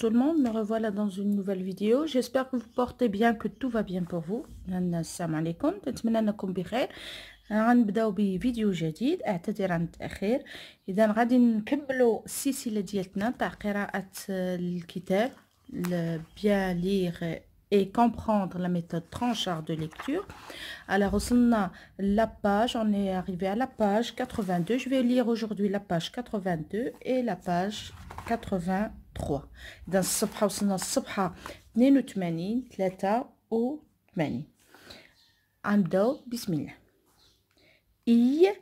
tout le monde, me revoilà dans une nouvelle vidéo. J'espère que vous portez bien, que tout va bien pour vous. Assalamu alaikum, نتمنى انكم بخير. غنبداو بفيديو جديد. اعتذر عن التاخير. اذا غادي نكملوا السلسله ديالتنا تاع قراءه الكتاب bien lire et comprendre la méthode Tranchard de lecture. Alors, la page, on est arrivé à la page 82. Je vais lire aujourd'hui la page 82 et la page 83. Dans الصفحة وصلنا الصفحة 82 83. غنبداو بسم الله. إي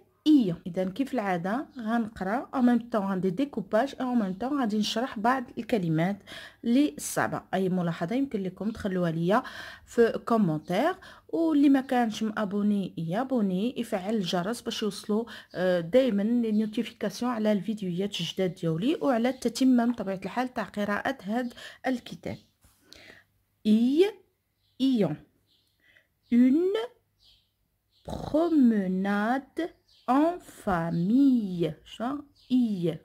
إذا كيف العادة غنقرا أو ميم طون غندير ديكوباج أو ميم طون غادي نشرح بعض الكلمات اللي صعبة. أي ملاحظة يمكن لكم تخلوها ليا في كومنتير، واللي ما كانش مابوني يابوني يفعل الجرس باش يوصلوا دائما لي نوتيفيكاسيون على الفيديوهات الجداد ديالي وعلى التتمم بطبيعة الحال تاع قراءة هذا الكتاب. إيون une promenade en famille.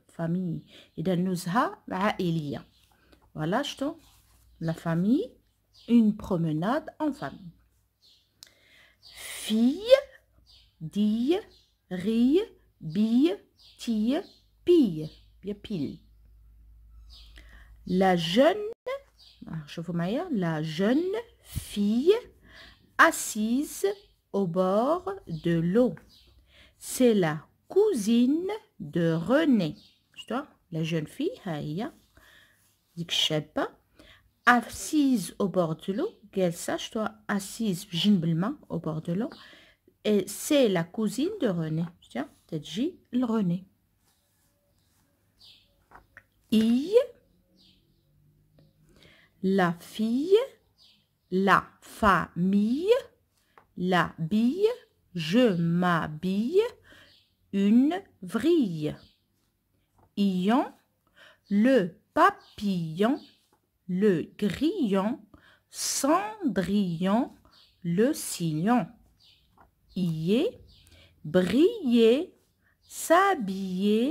famille. إذا نزهة عائلية. Voilà, شتو la famille, une promenade en famille. Fille, dille, rille, bille, tille, pille. Bien pile. La jeune, la jeune fille assise au bord de l'eau. C'est la cousine de René. Tu vois, la jeune fille, assise au bord de l'eau. Je dois assise au bord de l'eau. Et c'est la cousine de René. Tiens, t'as le René. La fille, la famille, la bille, je m'habille, une vrille. Ion, le papillon, le grillon, Cendrillon, le sillon. Ier, briller, s'habiller,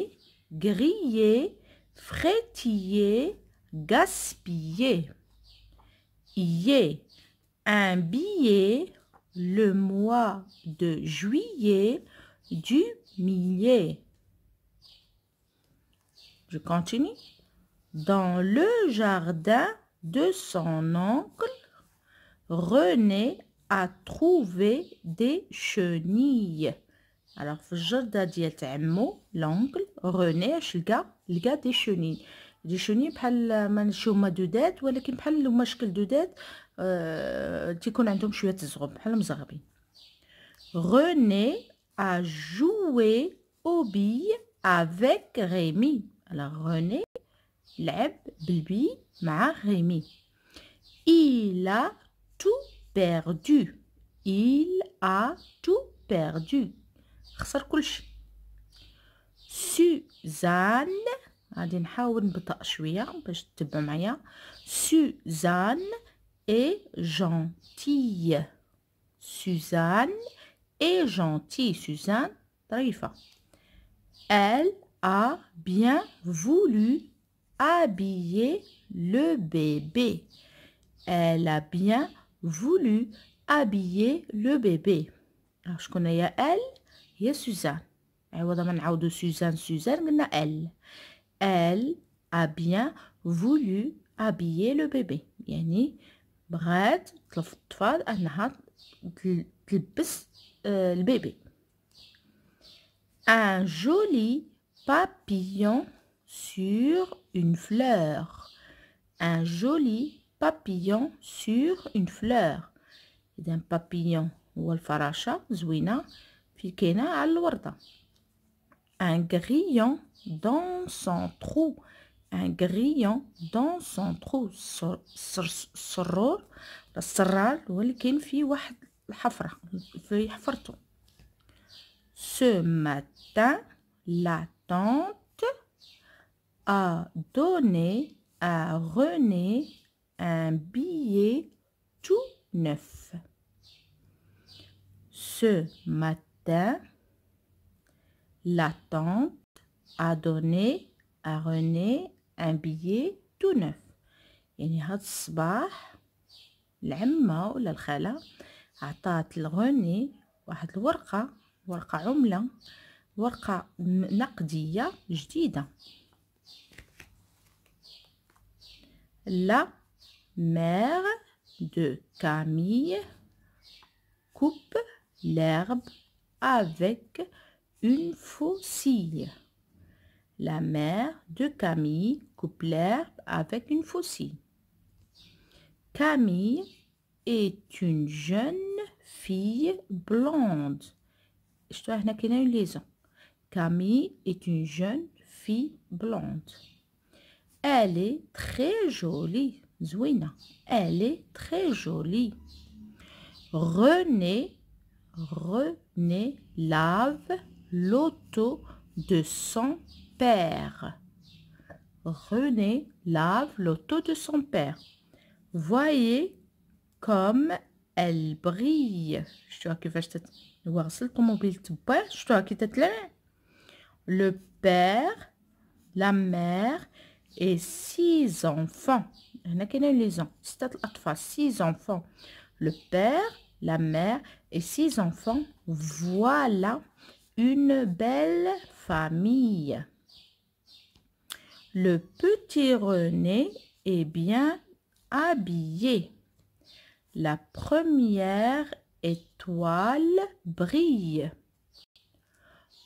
griller, frétiller, gaspiller. Ier, un billet, le mois de juillet du millier. Je continue. Dans le jardin de son oncle, René a trouvé des chenilles. Alors, في الجردة ديال عمو l'oncle René اش لقى des chenilles. دي شوني بحال ما نشوفهم دودات، ولكن بحال هما شكل دودات تيكون عندهم شويه الزغب بحال مزغبين. René a joué aux billes avec Rémi. Alors René لعب بالبي مع Rémi. Il a tout perdu. Il a tout perdu. خسر كلشي. Suzanne غادي نحاول نبطأ شويه باش تتبع معايا. Suzanne est gentille. Suzanne est gentille. Suzanne ظريفة. Elle a bien voulu habiller le bébé. Elle a bien voulu habiller le bébé. Alors شكون هي elle؟ هي سوزان. عوض ما نعاودو سوزان قلنا elle. Elle a bien voulu habiller le bébé. يعني بغات الأطفال أنها تلبس البيبي. Un joli papillon sur une fleur. Un joli papillon sur une fleur. إذا papillon هو الفراشة زوينة في كاينة على الوردة. Un grillon dans son trou. Un grillon dans son trou. الصرار هو اللي كاين فيه واحد الحفرة في حفرته. Ce matin, la tante a donné à René un billet tout neuf. Ce matin, la tante a donné à René un billet tout neuf. يعني هاد الصباح العمة ولا الخالة عطات لغوني واحد الورقة، ورقة عملة، ورقة نقدية جديدة. La mère de Camille coupe l'herbe avec une faucille. La mère de Camille coupe l'herbe avec une faucille. Camille est une jeune fille blonde. شفتوا هنا كاينه ليزون. Camille est une jeune fille blonde. Elle est très jolie. زوينة. Elle est très jolie. René lave l'auto de son père. René lave l'auto de son père. Voyez comme elle brille. شفتوها كيفاش هو غسل الطوموبيل تباه. شفتوها كي تتلمع. Le père, la mère et 6 enfants. هنا كاينين لي زون 6 الأطفال. 6 enfants. Le père, la mère et 6 enfants. Voilà une belle famille. Le petit René est bien habillé. La première étoile brille.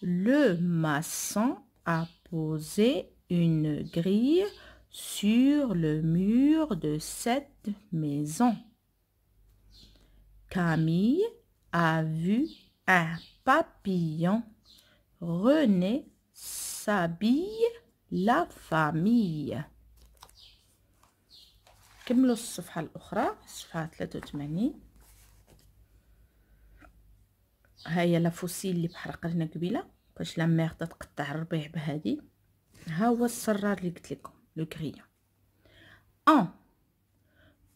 Le maçon a posé une grille sur le mur de cette maison. Camille a vu un papillon. René s'habille la famille. كملوا الصفحة الأخرى، الصفحة 83. هاهي لا فوسيل اللي بحال قلنا قبيله باش لا ميغ تتقطع الربيع بهادي. ها هو السرار اللي قلت لكم لو كريون.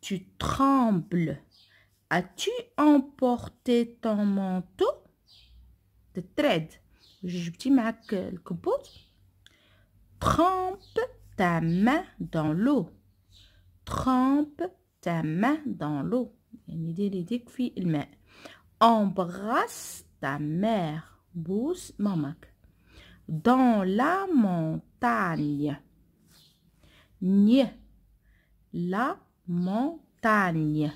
Tu trembles. As-tu emporté ton manteau? تترعد. جبتي معاك الكبوت. Trempe ta main dans l'eau. Trempe ta main dans l'eau. يعني ديري يديك في الماء. Embrasse ta mère. بوس ماماك. Dans la montagne. La montagne.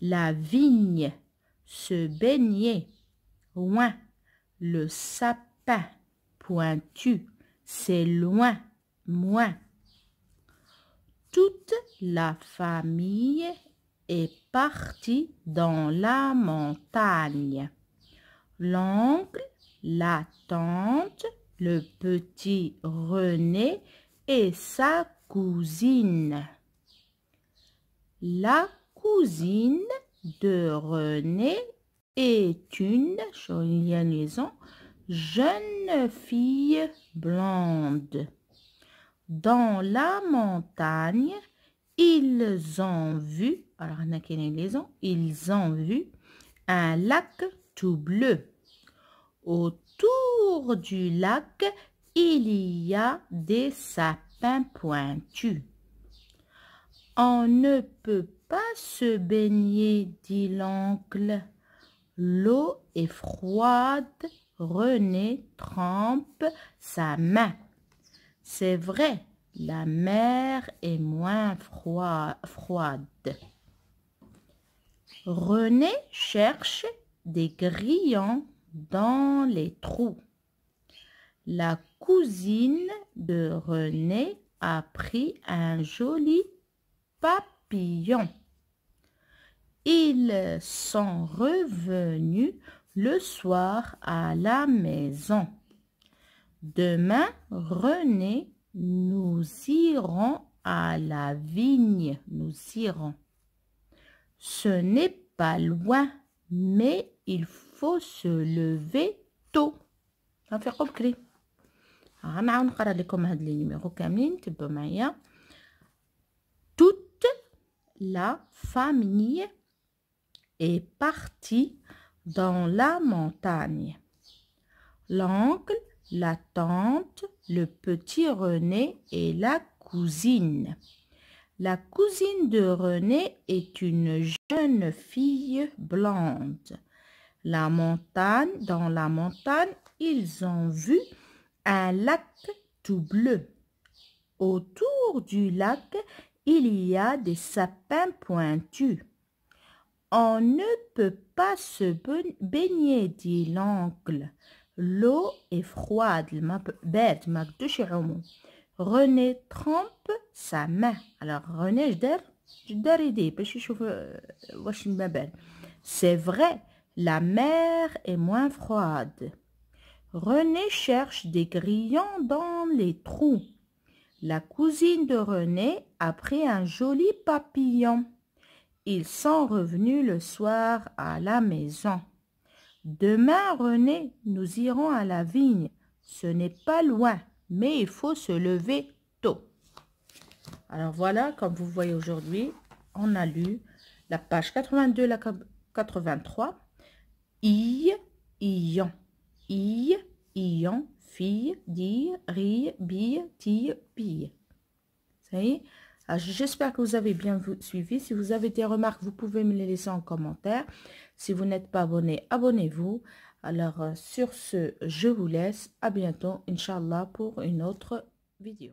La vigne. Se baigner. Loin. Le sapin. Pointu. C'est loin. Moins. Toute la famille est partie dans la montagne. L'oncle, la tante, le petit René et sa cousine. La cousine de René est une jeune fille blonde. Dans la montagne, ils ont vu, alors on a ils ont vu un lac tout bleu. Autour du lac, il y a des sapins pointus. On ne peut pas se baigner, dit l'oncle. L'eau est froide. René trempe sa main. C'est vrai, la mer est moins froide. René cherche des grillons dans les trous. La cousine de René a pris un joli papillon. Ils sont revenus le soir à la maison. Demain, René, nous irons à la vigne. Nous irons. Ce n'est pas loin, mais il faut se lever tôt. غنفيقوا بكري. غنعاود نقرا لكم هاد لي نيميرو كاملين تبعوا معايا. Toute la famille est partie dans la montagne. L'oncle, la tante, le petit René et la cousine. La cousine de René est une jeune fille blonde. Dans la montagne, ils ont vu un lac tout bleu. Autour du lac, il y a des sapins pointus. On ne peut pas se baigner, dit l'oncle. L'eau est froide. René trempe sa main. Alors, René, c'est vrai, la mer est moins froide. René cherche des grillons dans les trous. La cousine de René a pris un joli papillon. Ils sont revenus le soir à la maison. Demain, René, nous irons à la vigne. Ce n'est pas loin, mais il faut se lever tôt. Alors voilà, comme vous voyez aujourd'hui, on a lu la page 82, la 83. I, ion. I, ion, fille, dire, rire, bille, tire, pille. Ça y est? J'espère que vous avez bien suivi. Si vous avez des remarques, vous pouvez me les laisser en commentaire. Si vous n'êtes pas abonné, abonnez-vous. Alors, sur ce, je vous laisse. À bientôt, Inch'Allah, pour une autre vidéo.